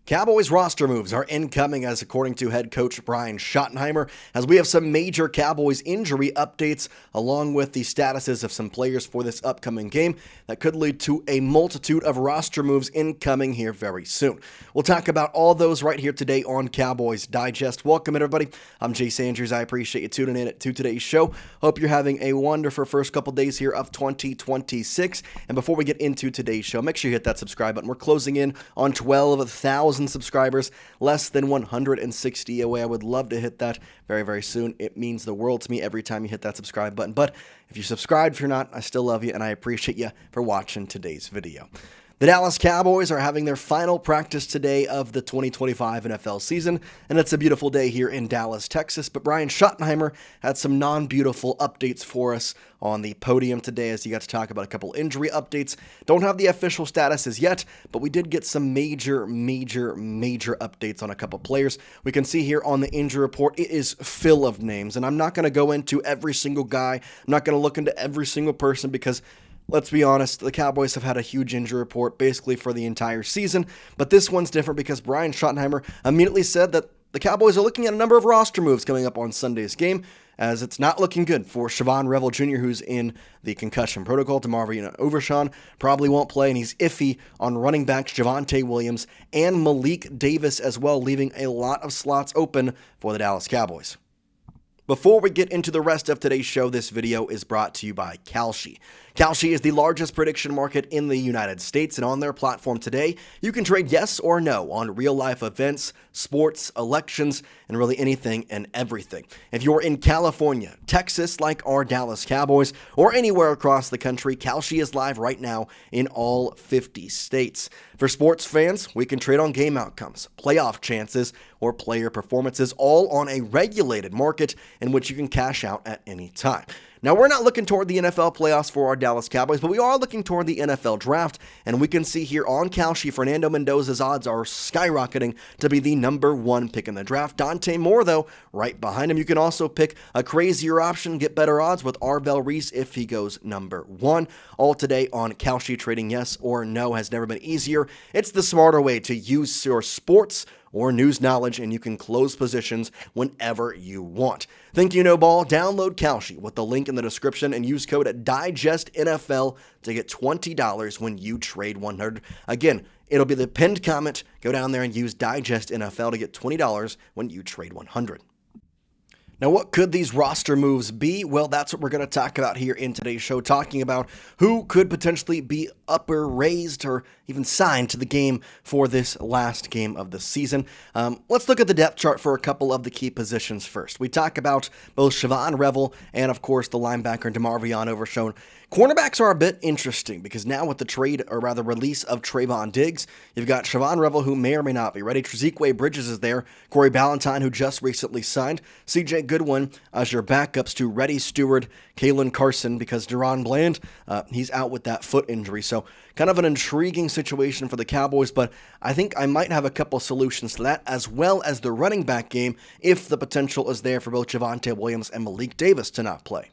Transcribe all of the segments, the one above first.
Cowboys roster moves are incoming, as according to head coach Brian Schottenheimer, as we have some major Cowboys injury updates along with the statuses of some players for this upcoming game that could lead to a multitude of roster moves incoming here very soon. We'll talk about all those right here today on Cowboys Digest. Welcome everybody. I'm Jace Andrews. I appreciate you tuning in to today's show. Hope you're having a wonderful first couple days here of 2026. And before we get into today's show, make sure you hit that subscribe button. We're closing in on 12,000 subscribers, less than 160 away. I would love to hit that very, very soon. It means the world to me every time you hit that subscribe button. But if you're subscribed, if you're not, I still love you and I appreciate you for watching today's video. The Dallas Cowboys are having their final practice today of the 2025 NFL season, and it's a beautiful day here in Dallas, Texas. But Brian Schottenheimer had some non-beautiful updates for us on the podium today as he got to talk about a couple injury updates. Don't have the official statuses yet, but we did get some major updates on a couple players. We can see here on the injury report, it is full of names, and I'm not going to go into every single guy. I'm not going to look into every single person because let's be honest, the Cowboys have had a huge injury report basically for the entire season, but this one's different because Brian Schottenheimer immediately said that the Cowboys are looking at a number of roster moves coming up on Sunday's game, as it's not looking good for Javonte Williams Jr., who's in the concussion protocol. DeMarvion Overshawn probably won't play, and he's iffy on running backs Javonte Williams and Malik Davis as well, leaving a lot of slots open for the Dallas Cowboys. Before we get into the rest of today's show, this video is brought to you by Kalshi. Kalshi is the largest prediction market in the United States, and on their platform today, you can trade yes or no on real-life events, sports, elections, and really anything and everything. If you're in California, Texas, like our Dallas Cowboys, or anywhere across the country, Kalshi is live right now in all 50 states. For sports fans, we can trade on game outcomes, playoff chances, or player performances, all on a regulated market in which you can cash out at any time. Now, we're not looking toward the NFL playoffs for our Dallas Cowboys, but we are looking toward the NFL draft, and we can see here on Kalshi, Fernando Mendoza's odds are skyrocketing to be the number one pick in the draft. Dante Moore, though, right behind him. You can also pick a crazier option, get better odds with Arvell Reese if he goes number one. All today on Kalshi. Trading yes or no has never been easier. It's the smarter way to use your sports or news knowledge, and you can close positions whenever you want. Think you know ball? Download Kalshi with the link in the description and use code DIGESTNFL to get $20 when you trade 100. Again, it'll be the pinned comment. Go down there and use DIGESTNFL to get $20 when you trade 100. Now, what could these roster moves be? Well, that's what we're going to talk about here in today's show, talking about who could potentially be upper raised or even signed to the game for this last game of the season. Let's look at the depth chart for a couple of the key positions first. We talk about both Siobhan Revel and, of course, the linebacker DeMarvion Overshawn. Cornerbacks are a bit interesting because now with the trade, or rather release of Trevon Diggs, you've got Siobhan Revel, who may or may not be ready. Trezequay Bridges is there. Corey Ballantyne, who just recently signed. CJ Goodwin as your backups to Reddy Stewart, Kalen Carson, because Deron Bland, he's out with that foot injury. So kind of an intriguing situation for the Cowboys, but I think I might have a couple solutions to that, as well as the running back game if the potential is there for both Javonte Williams and Malik Davis to not play.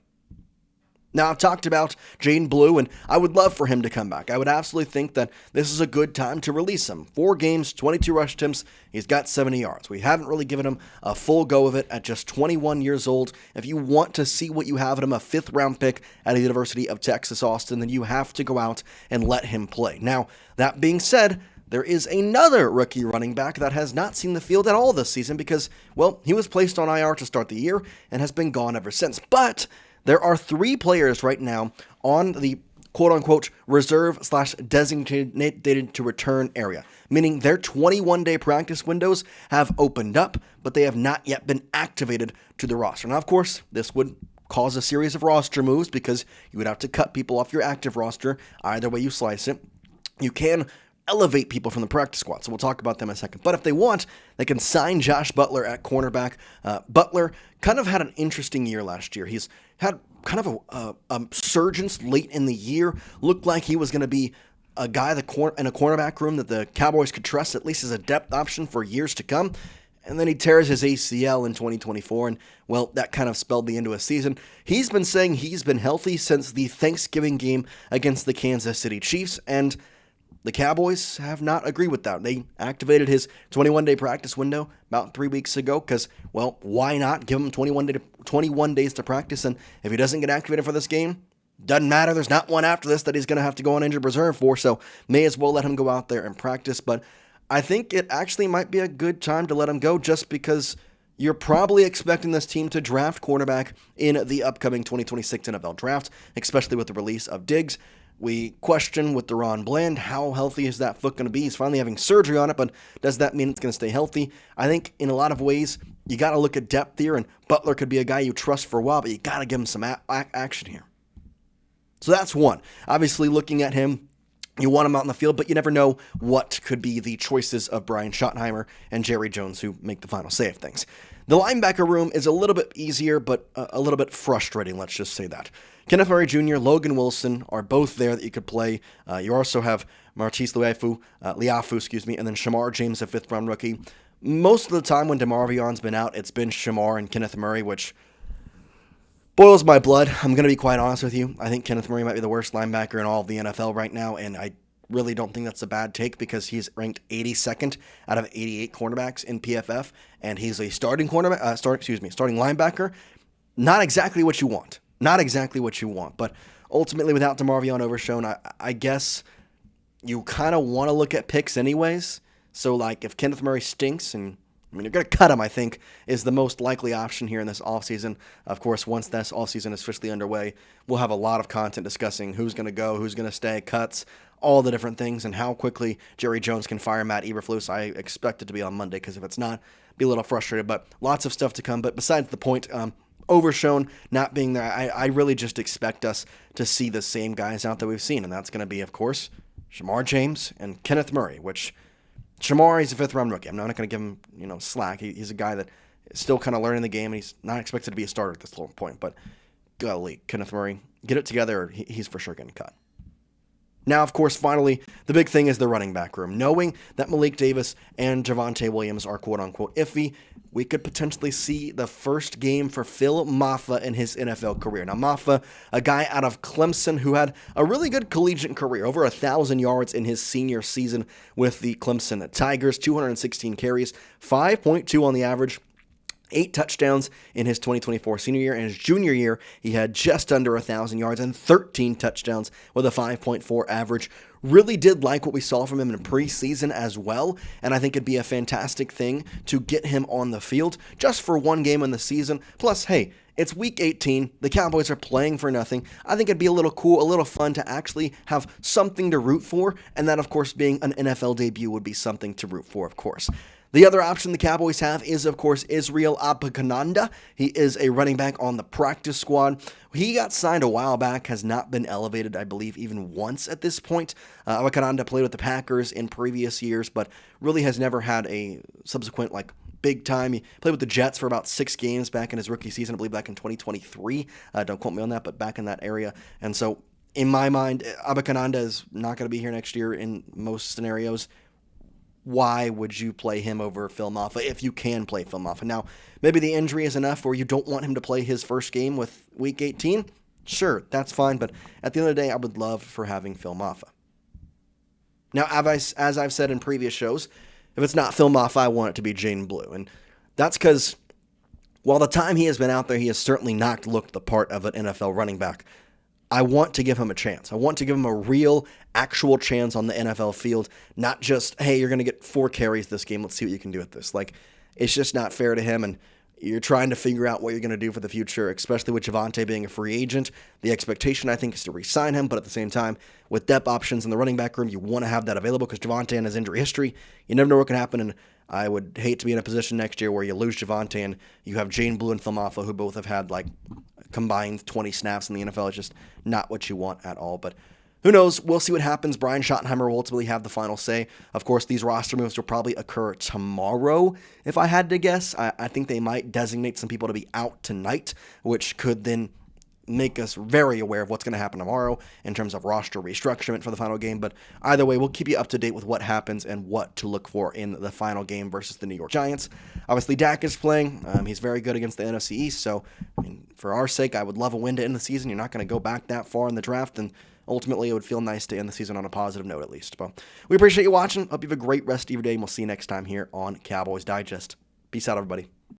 Now, I've talked about Jane Blue, and I would love for him to come back. I would absolutely think that this is a good time to release him. 4 games, 22 rush attempts, he's got 70 yards. We haven't really given him a full go of it at just 21 years old. If you want to see what you have in him, a 5th-round pick at the University of Texas, Austin, then you have to go out and let him play. Now, that being said, there is another rookie running back that has not seen the field at all this season because, well, he was placed on IR to start the year and has been gone ever since. But there are 3 players right now on the quote-unquote reserve/designated to return area, meaning their 21-day practice windows have opened up, but they have not yet been activated to the roster. Now, of course, this would cause a series of roster moves because you would have to cut people off your active roster, either way you slice it. You can elevate people from the practice squad, so we'll talk about them in a second. But if they want, they can sign Josh Butler at cornerback. Butler kind of had an interesting year last year. He's had kind of a surgence late in the year. Looked like he was going to be a guy in a cornerback room that the Cowboys could trust, at least as a depth option for years to come. And then he tears his ACL in 2024, and, well, that kind of spelled the end of his season. He's been saying he's been healthy since the Thanksgiving game against the Kansas City Chiefs, and The Cowboys have not agreed with that. They activated his 21-day practice window about 3 weeks ago because, well, why not give him 21 days to practice? And if he doesn't get activated for this game, doesn't matter. There's not one after this that he's going to have to go on injured reserve for, so may as well let him go out there and practice. But I think it actually might be a good time to let him go just because you're probably expecting this team to draft quarterback in the upcoming 2026 NFL draft, especially with the release of Diggs. We question with Deron Bland, how healthy is that foot going to be? He's finally having surgery on it, but does that mean it's going to stay healthy? I think in a lot of ways, you got to look at depth here, and Butler could be a guy you trust for a while, but you got to give him some action here. So that's one. Obviously, looking at him, you want him out in the field, but you never know what could be the choices of Brian Schottenheimer and Jerry Jones who make the final say of things. The linebacker room is a little bit easier, but a little bit frustrating, let's just say that. Kenneth Murray Jr., Logan Wilson are both there that you could play. You also have Martise Liafu, and then Shamar James, a fifth-round rookie. Most of the time when DeMarvion's been out, it's been Shamar and Kenneth Murray, which boils my blood. I'm going to be quite honest with you. I think Kenneth Murray might be the worst linebacker in all of the NFL right now, and I really don't think that's a bad take because he's ranked 82nd out of 88 cornerbacks in PFF, and he's a starting linebacker. Not exactly what you want. But ultimately, without DeMarvion Overshown, I guess you kind of want to look at picks anyways. So, like, if Kenneth Murray stinks, and I mean, you're going to cut him, I think, is the most likely option here in this offseason. Of course, once this offseason is officially underway, we'll have a lot of content discussing who's going to go, who's going to stay, cuts, all the different things, and how quickly Jerry Jones can fire Matt Eberflus. I expect it to be on Monday, because if it's not, be a little frustrated, but lots of stuff to come. But besides the point, Overshown not being there, I really just expect us to see the same guys out that we've seen, and that's going to be, of course, Shamar James and Kenneth Murray, which Shamar, he's a fifth-round rookie. I'm not going to give him, slack. He's a guy that is still kind of learning the game, and he's not expected to be a starter at this point. But golly, Kenneth Murray, get it together, or he's for sure getting cut. Now, of course, finally, the big thing is the running back room. Knowing that Malik Davis and Javonte Williams are quote-unquote iffy, we could potentially see the first game for Phil Maffa in his NFL career. Now, Maffa, a guy out of Clemson who had a really good collegiate career, over 1,000 yards in his senior season with the Clemson Tigers, 216 carries, 5.2 on the average, 8 touchdowns in his 2024 senior year. In his junior year, he had just under 1,000 yards and 13 touchdowns with a 5.4 average. Really did like what we saw from him in preseason as well, and I think it'd be a fantastic thing to get him on the field just for one game in the season. Plus, hey, it's week 18. The Cowboys are playing for nothing. I think it'd be a little cool, a little fun to actually have something to root for, and that, of course, being an NFL debut would be something to root for, of course. The other option the Cowboys have is, of course, Israel Abanikanda. He is a running back on the practice squad. He got signed a while back, has not been elevated, I believe, even once at this point. Abanikanda played with the Packers in previous years, but really has never had a subsequent, big time. He played with the Jets for about 6 games back in his rookie season, I believe back in 2023. Don't quote me on that, but back in that area. And so, in my mind, Abanikanda is not going to be here next year in most scenarios. Why would you play him over Phil Maffa if you can play Phil Maffa? Now, maybe the injury is enough where you don't want him to play his first game with Week 18. Sure, that's fine, but at the end of the day, I would love for having Phil Maffa. Now, as I've said in previous shows, if it's not Phil Maffa, I want it to be Jaden Blue. And that's because while the time he has been out there, he has certainly not looked the part of an NFL running back. I want to give him a chance. I want to give him a real, actual chance on the NFL field, not just, hey, you're going to get 4 carries this game. Let's see what you can do with this. It's just not fair to him, and you're trying to figure out what you're going to do for the future, especially with Javonte being a free agent. The expectation, I think, is to re-sign him, but at the same time, with depth options in the running back room, you want to have that available because Javonte and his injury history, you never know what can happen, and I would hate to be in a position next year where you lose Javonte and you have Jaden Blue and Phil Maffa, who both have had, combined 20 snaps in the NFL. It's just not what you want at all, but who knows? We'll see what happens. Brian Schottenheimer will ultimately have the final say. Of course, these roster moves will probably occur tomorrow, if I had to guess. I think they might designate some people to be out tonight, which could then make us very aware of what's going to happen tomorrow in terms of roster restructuring for the final game. But either way, we'll keep you up to date with what happens and what to look for in the final game versus the New York Giants. Obviously, Dak is playing. He's very good against the NFC East. So, I mean, for our sake, I would love a win to end the season. You're not going to go back that far in the draft, and ultimately, it would feel nice to end the season on a positive note at least. But we appreciate you watching. Hope you have a great rest of your day, and we'll see you next time here on Cowboys Digest. Peace out, everybody.